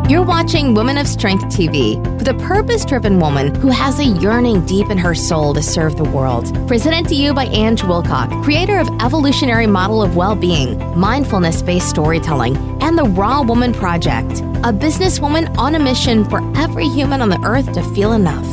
You're watching Women of Strength TV with a purpose-driven woman who has a yearning deep in her soul to serve the world. Presented to you by Ange Wilcock, creator of Evolutionary Model of Well-Being, Mindfulness-Based Storytelling, and the Raw Woman Project, a businesswoman on a mission for every human on the earth to feel enough.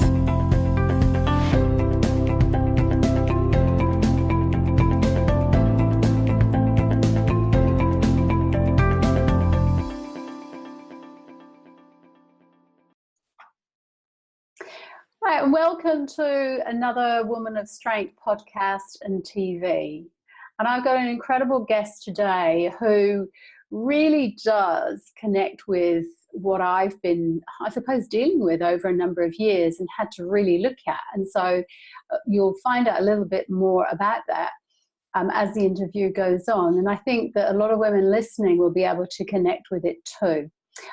Right, and welcome to another Woman of Strength podcast and TV. And I've got an incredible guest today who really does connect with what I've been, I suppose, dealing with over a number of years and had to really look at. And so you'll find out a little bit more about that as the interview goes on. And I think that a lot of women listening will be able to connect with it too.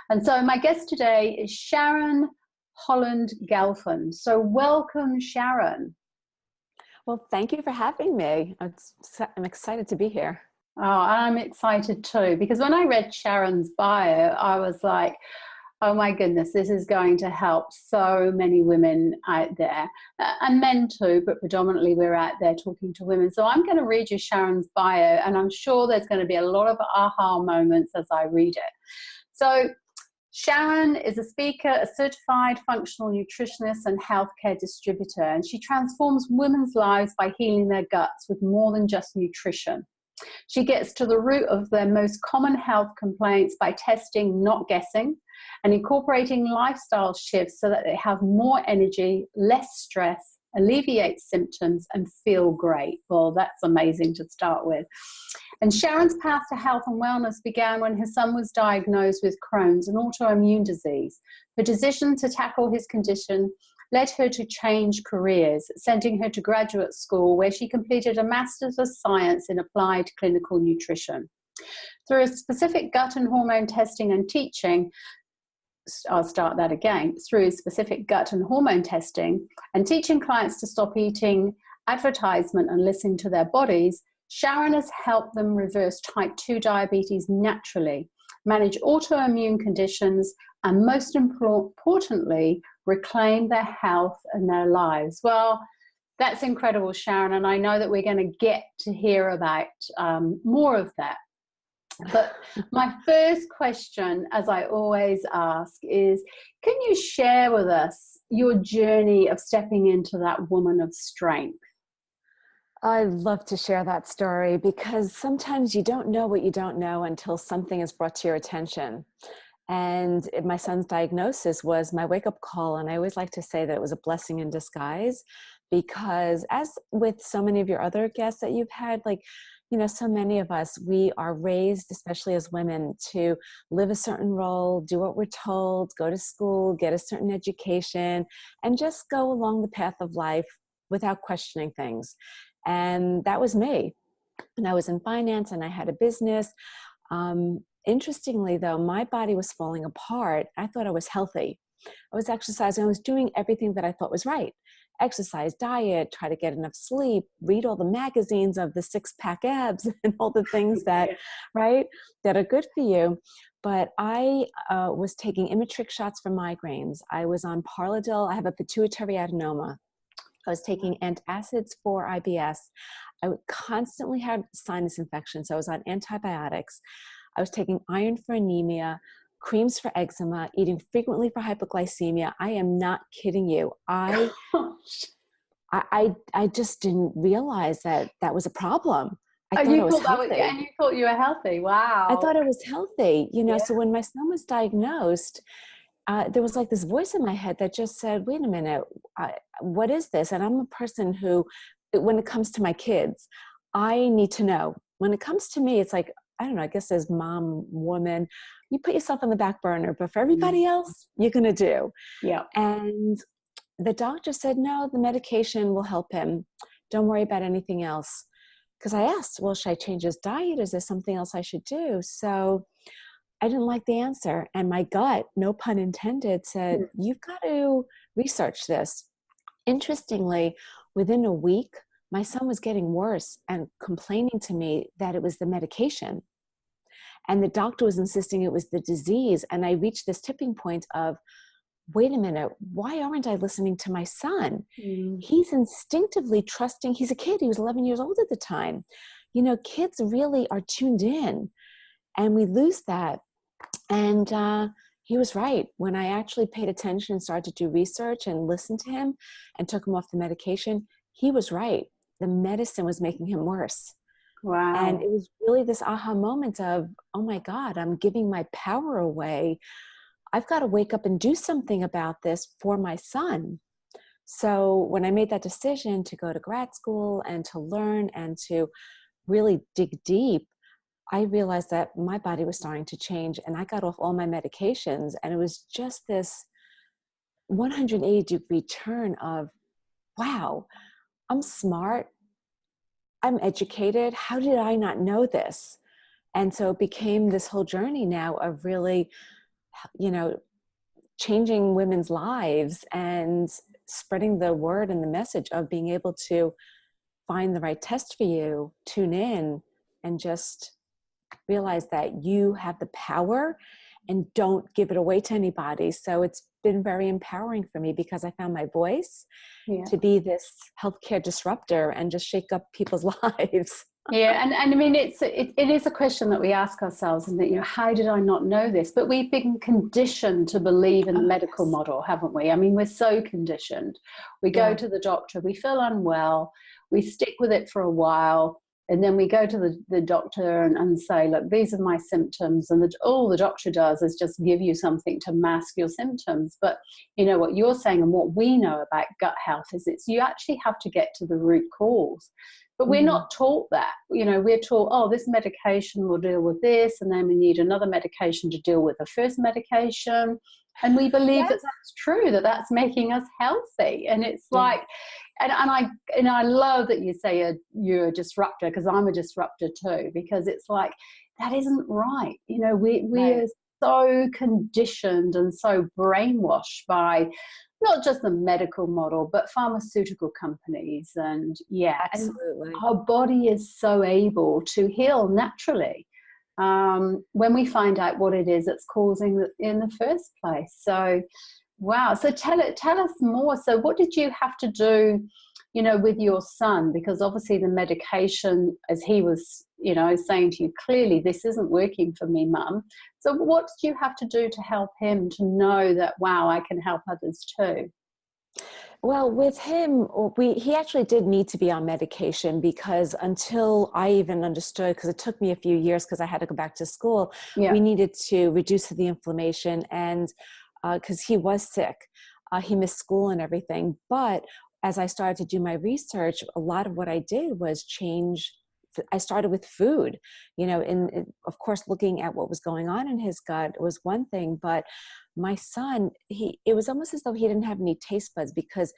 And so my guest today is Sharon Holand Gelfand. So welcome, Sharon. Well, thank you for having me. I'm excited to be here. Oh, I'm excited too, because when I read Sharon's bio, I was like, oh my goodness, this is going to help so many women out there, and men too, but predominantly we're out there talking to women. So I'm going to read you Sharon's bio, and I'm sure there's going to be a lot of aha moments as I read it. So Sharon is a speaker, a certified functional nutritionist and healthcare distributor, and she transforms women's lives by healing their guts with more than just nutrition. She gets to the root of their most common health complaints by testing, not guessing, and incorporating lifestyle shifts so that they have more energy, less stress, alleviate symptoms, and feel great. Well, that's amazing to start with. And Sharon's path to health and wellness began when her son was diagnosed with Crohn's, an autoimmune disease. Her decision to tackle his condition led her to change careers, sending her to graduate school where she completed a Master's of Science in Applied Clinical Nutrition. Through a specific gut and hormone testing and teaching, I'll start that again, through specific gut and hormone testing and teaching clients to stop eating advertisement and listen to their bodies, Sharon has helped them reverse type 2 diabetes naturally, manage autoimmune conditions, and most importantly, reclaim their health and their lives. Well, that's incredible, Sharon, and I know that we're going to get to hear about more of that. But my first question, as I always ask, is can you share with us your journey of stepping into that woman of strength? I love to share that story because sometimes you don't know what you don't know until something is brought to your attention. And my son's diagnosis was my wake-up call. And I always like to say that it was a blessing in disguise because as with so many of your other guests that you've had, like, you know, so many of us, we are raised, especially as women, to live a certain role, do what we're told, go to school, get a certain education, and just go along the path of life without questioning things. And that was me. And I was in finance and I had a business. Interestingly, though, my body was falling apart. I thought I was healthy. I was exercising. I was doing everything that I thought was right. Exercise, diet, try to get enough sleep, read all the magazines of the six-pack abs and all the things that, right, that are good for you. But I was taking Imitrix shots for migraines. I was on Parladil. I have a pituitary adenoma. I was taking antacids for IBS. I constantly had sinus infections. So I was on antibiotics. I was taking iron for anemia, creams for eczema, eating frequently for hypoglycemia. I am not kidding you. I just didn't realize that that was was healthy. And you thought you were healthy. Wow. I thought I was healthy, you know. Yeah. So when my son was diagnosed, there was like this voice in my head that just said, wait a minute, what is this? And I'm a person who, when it comes to my kids, I need to know. When it comes to me, it's like, I don't know, I guess as mom, woman, you put yourself on the back burner, but for everybody else, you're going to do. Yeah. And the doctor said, no, the medication will help him. Don't worry about anything else. Because I asked, well, should I change his diet? Is there something else I should do? So I didn't like the answer. And my gut, no pun intended, said, you've got to research this. Interestingly, within a week, my son was getting worse and complaining to me that it was the medication. And the doctor was insisting it was the disease. And I reached this tipping point of, wait a minute, why aren't I listening to my son? He's instinctively trusting. He's a kid. He was 11 years old at the time. You know, kids really are tuned in, and we lose that. And he was right. When I actually paid attention and started to do research and listened to him and took him off the medication, he was right. The medicine was making him worse. Wow. And it was really this aha moment of, oh my God, I'm giving my power away. I've got to wake up and do something about this for my son. So when I made that decision to go to grad school and to learn and to really dig deep, I realized that my body was starting to change, and I got off all my medications, and it was just this 180-degree turn of, wow, I'm smart, I'm educated, how did I not know this? And so it became this whole journey now of really, you know, changing women's lives and spreading the word and the message of being able to find the right test for you, tune in, and just realize that you have the power and don't give it away to anybody. So it's been very empowering for me because I found my voice to be this healthcare disruptor and just shake up people's lives. Yeah, and I mean, it is a question that we ask ourselves, and that, you know, how did I not know this? But we've been conditioned to believe in the medical model, haven't we? I mean, we're so conditioned. We go to the doctor, we feel unwell, we stick with it for a while, and then we go to the doctor and say, look, these are my symptoms. And all the doctor does is just give you something to mask your symptoms. But, you know, what you're saying and what we know about gut health is you actually have to get to the root cause. But we're not taught that. You know, we're taught, oh, this medication will deal with this, and then we need another medication to deal with the first medication. And we believe that that's true, that that's making us healthy. And it's like, and I love that you say you're a disruptor, because I'm a disruptor too, because it's like, that isn't right. You know, we're so conditioned and so brainwashed by not just the medical model, but pharmaceutical companies. And absolutely. And our body is so able to heal naturally when we find out what it is that's causing it in the first place. So, wow. So tell us more. So what did you have to do, you know, with your son? Because obviously the medication, as he was, you know, saying to you clearly, this isn't working for me, Mum. So what did you have to do to help him to know that, wow, I can help others too? Well, with him, he actually did need to be on medication, because until I even understood, because it took me a few years because I had to go back to school, we needed to reduce the inflammation, and because he was sick, he missed school and everything. But as I started to do my research, a lot of what I did was change. I started with food, you know, and of course, looking at what was going on in his gut was one thing, but my son, it was almost as though he didn't have any taste buds, because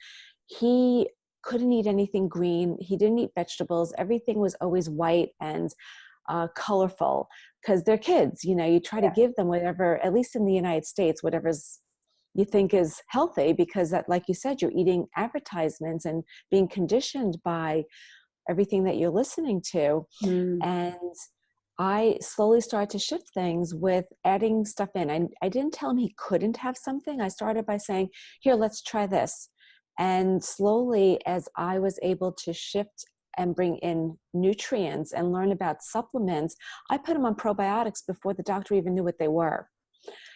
he couldn't eat anything green. He didn't eat vegetables. Everything was always white and colorful, because they're kids, you know, you try to give them whatever, at least in the United States, whatever's you think is healthy, because that, like you said, you're eating advertisements and being conditioned by everything that you're listening to. And I slowly started to shift things with adding stuff in. I didn't tell him he couldn't have something. I started by saying, here, let's try this. And slowly, as I was able to shift and bring in nutrients and learn about supplements, I put him on probiotics before the doctor even knew what they were.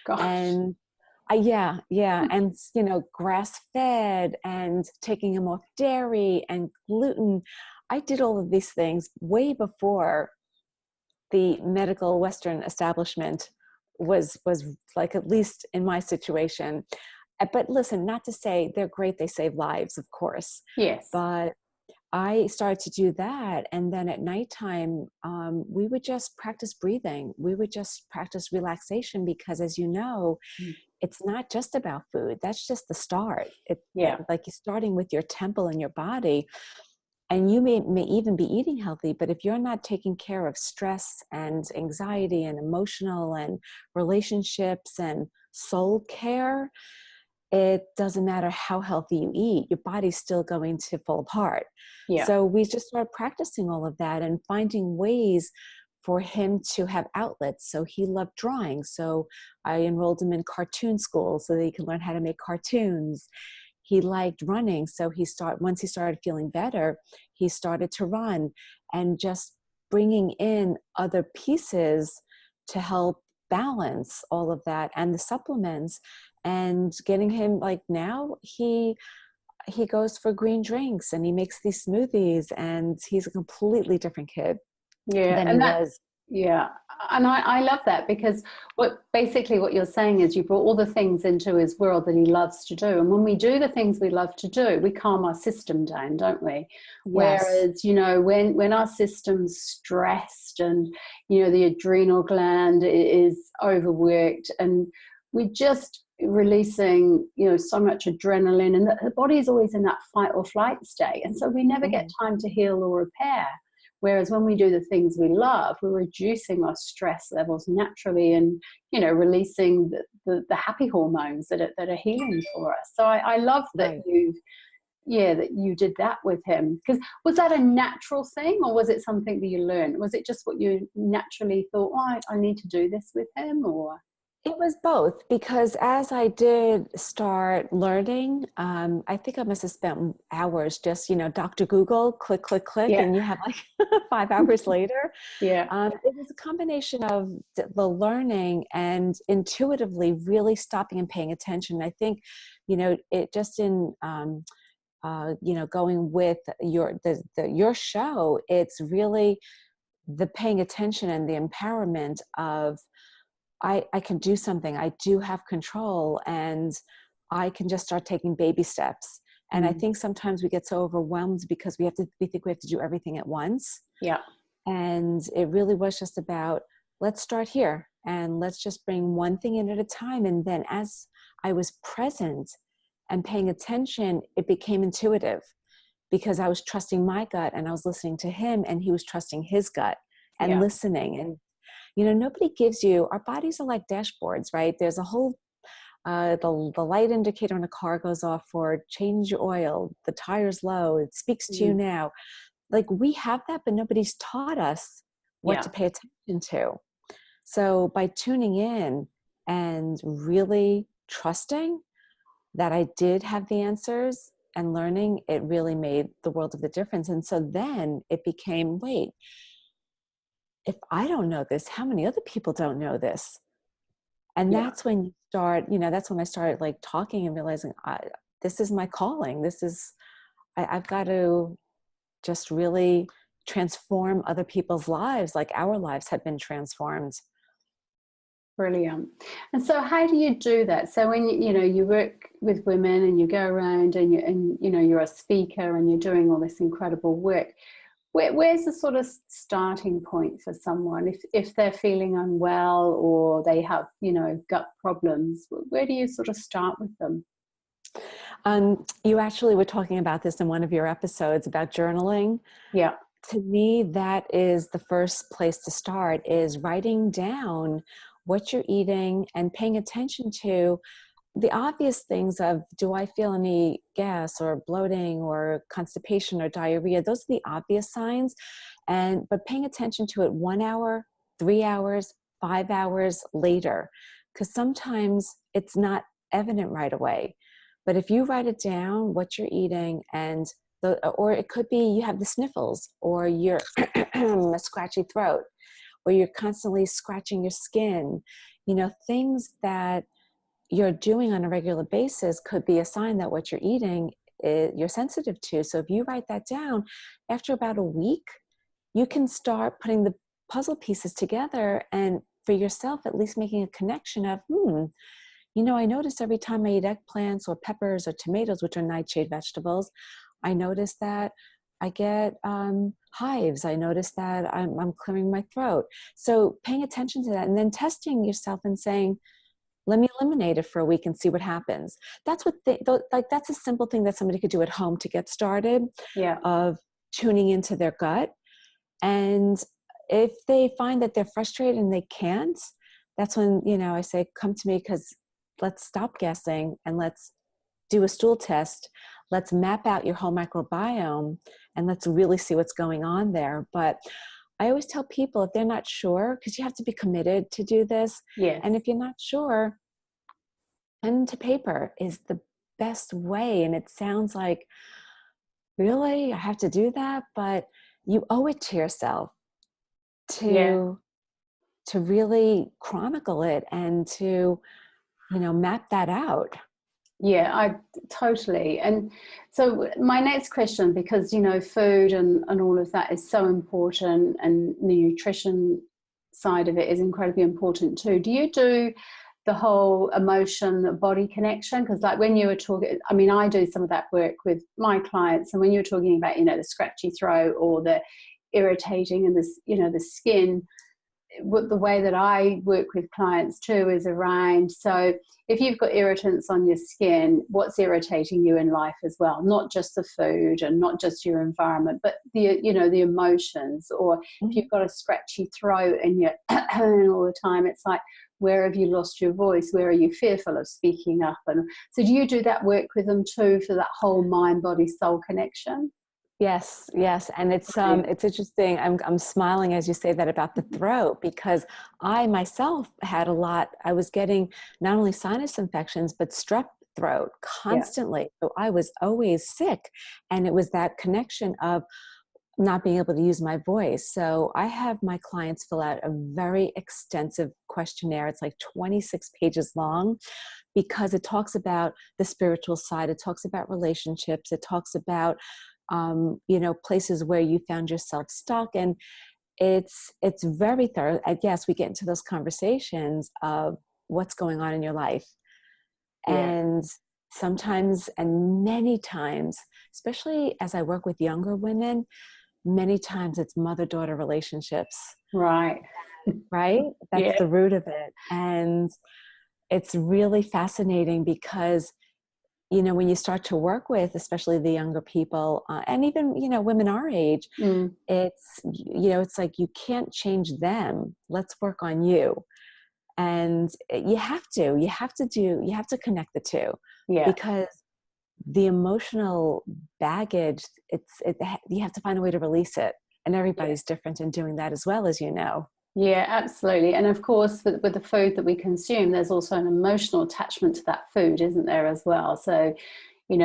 Gosh. And and, you know, grass-fed, and taking him off dairy and gluten. I did all of these things way before the medical Western establishment was like, at least in my situation. But listen, not to say they're great, they save lives, of course. Yes. But I started to do that. And then at nighttime, we would just practice breathing. We would just practice relaxation, because as you know, it's not just about food. That's just the start. Like you're starting with your temple and your body. And you may even be eating healthy, but if you're not taking care of stress and anxiety and emotional and relationships and soul care, it doesn't matter how healthy you eat, your body's still going to fall apart. So we just started practicing all of that and finding ways for him to have outlets. So he loved drawing. So I enrolled him in cartoon school so that he could learn how to make cartoons. He liked running. So once he started feeling better, he started to run, and just bringing in other pieces to help balance all of that, and the supplements, and getting him, like, now he goes for green drinks and he makes these smoothies, and he's a completely different kid than he was. Yeah, and I love that, because what you're saying is you brought all the things into his world that he loves to do, and when we do the things we love to do, we calm our system down, don't we? Yes. Whereas, you know, when our system's stressed and, you know, the adrenal gland is overworked, and we just releasing, you know, so much adrenaline, and the body's always in that fight or flight state, and so we never get time to heal or repair. Whereas when we do the things we love, we're reducing our stress levels naturally, and, you know, releasing the happy hormones that are healing for us. So I love that that you did that with him. Because was that a natural thing, or was it something that you learned? Was it just what you naturally thought, oh, I need to do this with him, or? It was both, because as I did start learning, I think I must have spent hours just, you know, Dr. Google, click, click, click, and you have like 5 hours later. Yeah. It was a combination of the learning and intuitively really stopping and paying attention. I think, you know, it just in, you know, going with your show, it's really the paying attention and the empowerment of, I can do something. I do have control, and I can just start taking baby steps. And I think sometimes we get so overwhelmed because we think we have to do everything at once. Yeah. And it really was just about, let's start here and let's just bring one thing in at a time. And then as I was present and paying attention, it became intuitive, because I was trusting my gut and I was listening to him, and he was trusting his gut and listening. And you know, nobody gives you, our bodies are like dashboards, right? There's a whole, the light indicator on a car goes off for change your oil, the tire's low, it speaks to you now. Like, we have that, but nobody's taught us what to pay attention to. So by tuning in and really trusting that I did have the answers and learning, it really made the world of the difference. And so then it became, wait, if I don't know this, how many other people don't know this? And that's when you start, you know, that's when I started like talking and realizing, this is my calling. This is, I've got to just really transform other people's lives, like our lives have been transformed. Brilliant. And so how do you do that? So when you know, you work with women and you go around and you know, you're a speaker and you're doing all this incredible work, where's the sort of starting point for someone if they're feeling unwell or they have, you know, gut problems? Where do you sort of start with them? You actually were talking about this in one of your episodes about journaling. Yeah. To me, that is the first place to start, is writing down what you're eating and paying attention to the obvious things of, do I feel any gas or bloating or constipation or diarrhea? Those are the obvious signs. But paying attention to it 1 hour, 3 hours, 5 hours later, because sometimes it's not evident right away. But if you write it down, what you're eating, or it could be you have the sniffles, or you're a scratchy throat, or you're constantly scratching your skin, you know, things that you're doing on a regular basis could be a sign that what you're eating you're sensitive to. So if you write that down, after about a week, you can start putting the puzzle pieces together, and for yourself, at least making a connection of, you know, I notice every time I eat eggplants or peppers or tomatoes, which are nightshade vegetables, I notice that I get hives. I notice that I'm clearing my throat. So paying attention to that, and then testing yourself and saying, let me eliminate it for a week and see what happens. That's that's a simple thing that somebody could do at home to get started, of tuning into their gut. And if they find that they're frustrated and they can't, that's when, you know, I say, come to me, because let's stop guessing and let's do a stool test. Let's map out your whole microbiome and let's really see what's going on there. But I always tell people if they're not sure, because you have to be committed to do this. Yes. And if you're not sure, pen to paper is the best way. And it sounds like, really, I have to do that? But you owe it to yourself to really chronicle it and to, map that out. Yeah, I totally. And so my next question, because, food and all of that is so important, and the nutrition side of it is incredibly important too. Do you do the whole emotion body connection? Because like when you were talking, I mean, I do some of that work with my clients, and when you were talking about, the scratchy throat or the irritating and this, the skin, the way that I work with clients too is around, so if you've got irritants on your skin, what's irritating you in life as well, not just the food and not just your environment, but the emotions. Or if you've got a scratchy throat and you're all the time, it's like, where have you lost your voice? Where are you fearful of speaking up? And so do you do that work with them too, for that whole mind, body, soul connection? Yes. And it's interesting. I'm smiling as you say that about the throat, because I myself had I was getting not only sinus infections, but strep throat constantly. So I was always sick. And it was that connection of not being able to use my voice. So I have my clients fill out a very extensive questionnaire. It's like 26 pages long, because it talks about the spiritual side. It talks about relationships. It talks about places where you found yourself stuck. And it's very thorough. And yes, we get into those conversations of what's going on in your life. Yeah. And sometimes, and many times, especially as I work with younger women, many times it's mother-daughter relationships. Right. That's the root of it. And it's really fascinating because when you start to work with, especially the younger people, and even, women our age, it's like, you can't change them. Let's work on you. And you have to connect the two, because the emotional baggage, you have to find a way to release it. And everybody's different in doing that as well, as you know. Yeah, absolutely. And of course, with the food that we consume, there's also an emotional attachment to that food, isn't there, as well? So, food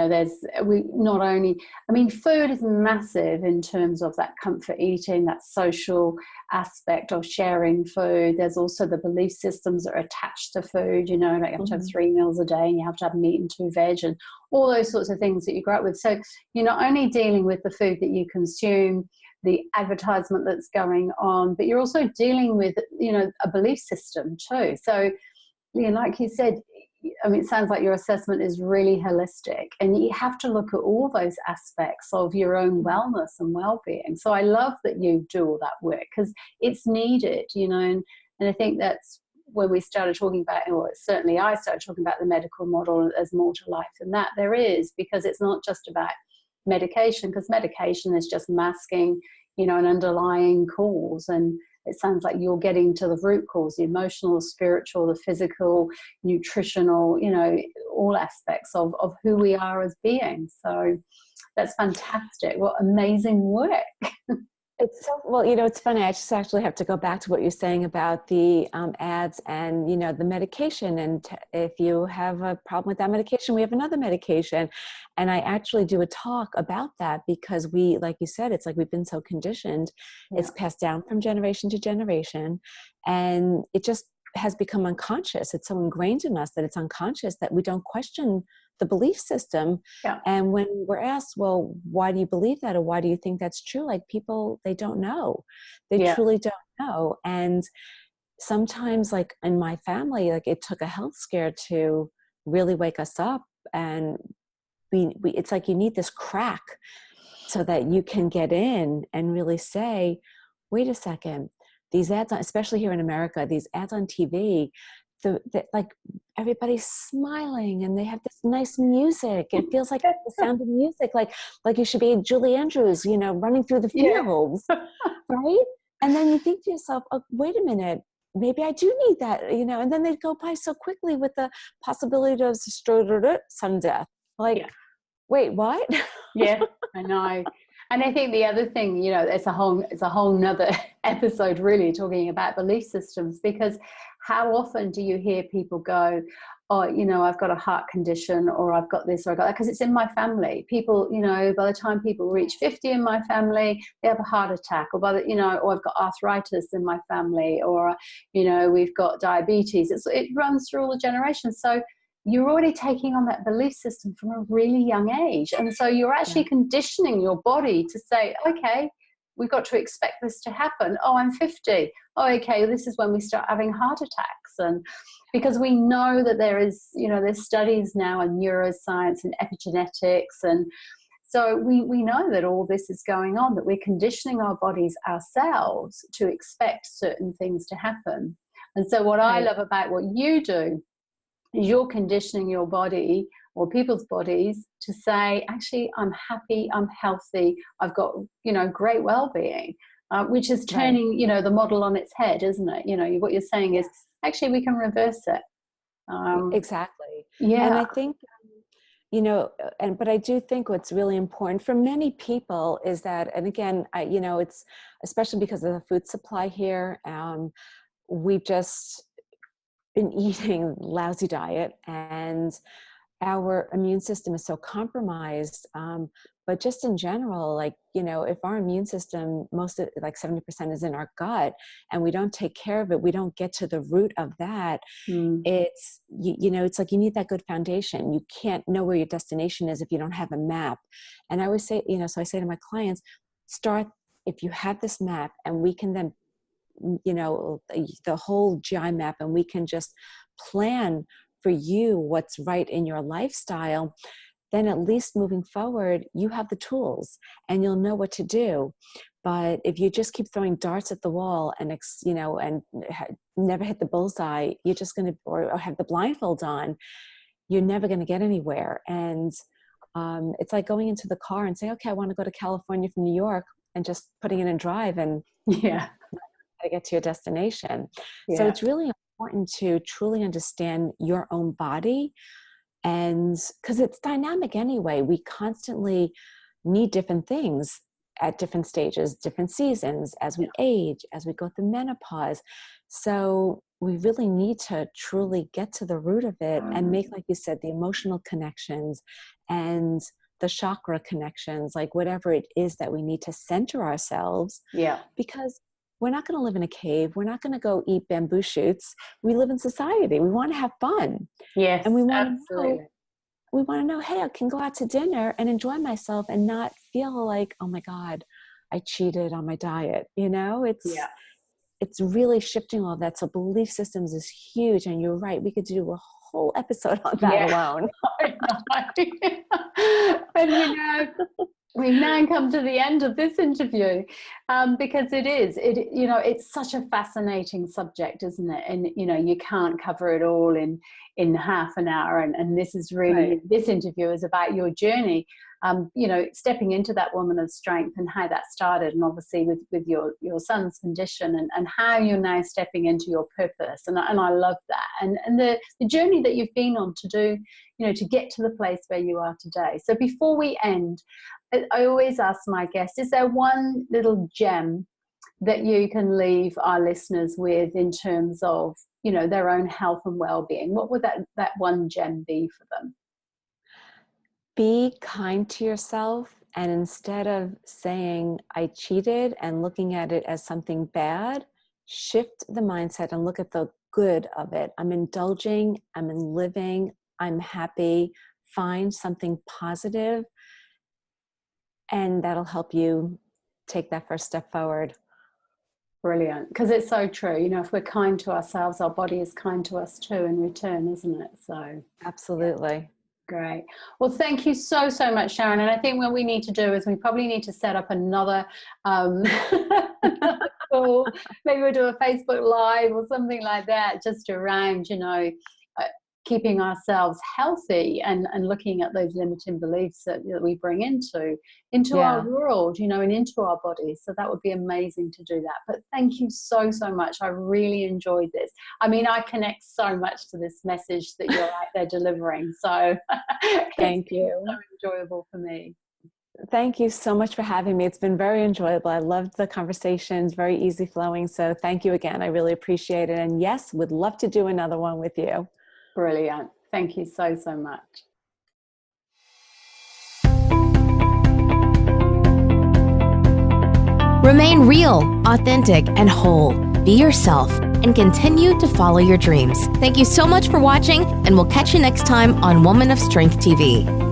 is massive in terms of that comfort eating, that social aspect of sharing food. There's also the belief systems that are attached to food, like you have to have 3 meals a day and you have to have meat and 2 veg and all those sorts of things that you grow up with. So you're not only dealing with the food that you consume, the advertisement that's going on, but you're also dealing with, a belief system too. So, like you said, it sounds like your assessment is really holistic, and you have to look at all those aspects of your own wellness and well-being. So I love that you do all that work, because it's needed, and I think that's when we started talking about, or certainly I started talking about the medical model as more to life than that. There is, because it's not just about medication, because medication is just masking, an underlying cause. And it sounds like you're getting to the root cause, the emotional, spiritual, the physical, nutritional, all aspects of who we are as beings. So that's fantastic. What amazing work. It's so, well, it's funny. I just actually have to go back to what you're saying about the ads and, the medication. And if you have a problem with that medication, we have another medication. And I actually do a talk about that, because we, like you said, it's like we've been so conditioned. Yeah. It's passed down from generation to generation. And it just has become unconscious. It's so ingrained in us that it's unconscious that we don't question the belief system. Yeah. And when we're asked, well, why do you believe that? Or why do you think that's true? Like, people, they don't know. They truly don't know. And sometimes, like in my family, like it took a health scare to really wake us up. And it's like you need this crack so that you can get in and really say, wait a second, these ads, especially here in America, these ads on TV, like everybody's smiling and they have this nice music. It feels like the sound of music, like you should be Julie Andrews, running through the fields, right? And then you think to yourself, oh, wait a minute, maybe I do need that, and then they go by so quickly with the possibility of sudden death. Like, wait, what? Yeah, I know. And I think the other thing, you know, it's a whole nother episode really talking about belief systems, because how often do you hear people go, oh, you know, I've got a heart condition, or I've got this, or I've got that, because it's in my family. People, you know, by the time people reach 50 in my family, they have a heart attack, or you know, or I've got arthritis in my family, or, you know, we've got diabetes. It runs through all the generations. So you're already taking on that belief system from a really young age. And so you're actually conditioning your body to say, okay, we've got to expect this to happen. Oh, I'm 50. Oh, okay, this is when we start having heart attacks. And because we know that there is, you know, there's studies now in neuroscience and epigenetics. And so we know that all this is going on, that we're conditioning our bodies ourselves to expect certain things to happen. And so what I love about what you do, you're conditioning your body or people's bodies to say, actually, I'm happy, I'm healthy, I've got, you know, great well-being, which is turning, you know, the model on its head, isn't it? You know, what you're saying is, actually, we can reverse it. Exactly. Yeah. And I think, you know, but I do think what's really important for many people is that, and again, you know, it's especially because of the food supply here, we've just been eating lousy diet, and our immune system is so compromised. But just in general, like, you know, if our immune system, most of like 70% is in our gut, and we don't take care of it, we don't get to the root of that. It's, you know, it's like you need that good foundation. You can't know where your destination is if you don't have a map. And I always say, you know, so I say to my clients, start, if you have this map, and we can then, you know, the whole GI map, and we can just plan for you what's right in your lifestyle, then at least moving forward, you have the tools and you'll know what to do. But if you just keep throwing darts at the wall and, you know, and never hit the bullseye, you're just going to, or have the blindfold on, you're never going to get anywhere. And it's like going into the car and saying, okay, I want to go to California from New York, and just putting it in drive and to get to your destination. So it's really important to truly understand your own body, and because it's dynamic anyway. We constantly need different things at different stages, different seasons, as we age, as we go through menopause. So we really need to truly get to the root of it and make, like you said, the emotional connections and the chakra connections, like whatever it is that we need to center ourselves. Because we're not going to live in a cave. We're not going to go eat bamboo shoots. We live in society. We want to have fun. And we want to know, hey, I can go out to dinner and enjoy myself and not feel like, oh my God, I cheated on my diet. You know, it's really shifting all of that. So belief systems is huge. And you're right. We could do a whole episode on that alone. And you know, we've now come to the end of this interview, because you know, it's such a fascinating subject, isn't it? And, you know, you can't cover it all in half an hour. And this is really, this interview is about your journey, you know, stepping into that woman of strength and how that started. And obviously with your son's condition, and how you're now stepping into your purpose. And I love that. And the journey that you've been on to do, you know, to get to the place where you are today. So before we end, I always ask my guests, is there one little gem that you can leave our listeners with in terms of, you know, their own health and well-being? What would that one gem be for them? Be kind to yourself. And instead of saying, I cheated, and looking at it as something bad, shift the mindset and look at the good of it. I'm indulging, I'm living, I'm happy. Find something positive, and that'll help you take that first step forward. Brilliant. Because it's so true. You know, if we're kind to ourselves, our body is kind to us too in return, isn't it? So absolutely. Great. Well, thank you so much, Sharon. And I think what we need to do is we probably need to set up another call. Maybe we'll do a Facebook Live or something like that, just around, you know, keeping ourselves healthy and looking at those limiting beliefs that we bring into our world, you know, and into our bodies. So that would be amazing to do that. But thank you so much. I really enjoyed this. I mean, I connect so much to this message that you're out there delivering. So thank you. So enjoyable for me. Thank you so much for having me. It's been very enjoyable. I loved the conversations, very easy flowing. So thank you again. I really appreciate it. And yes, would love to do another one with you. Brilliant. Thank you so, so much. Remain real, authentic, and whole. Be yourself and continue to follow your dreams. Thank you so much for watching, and we'll catch you next time on Woman of Strength TV.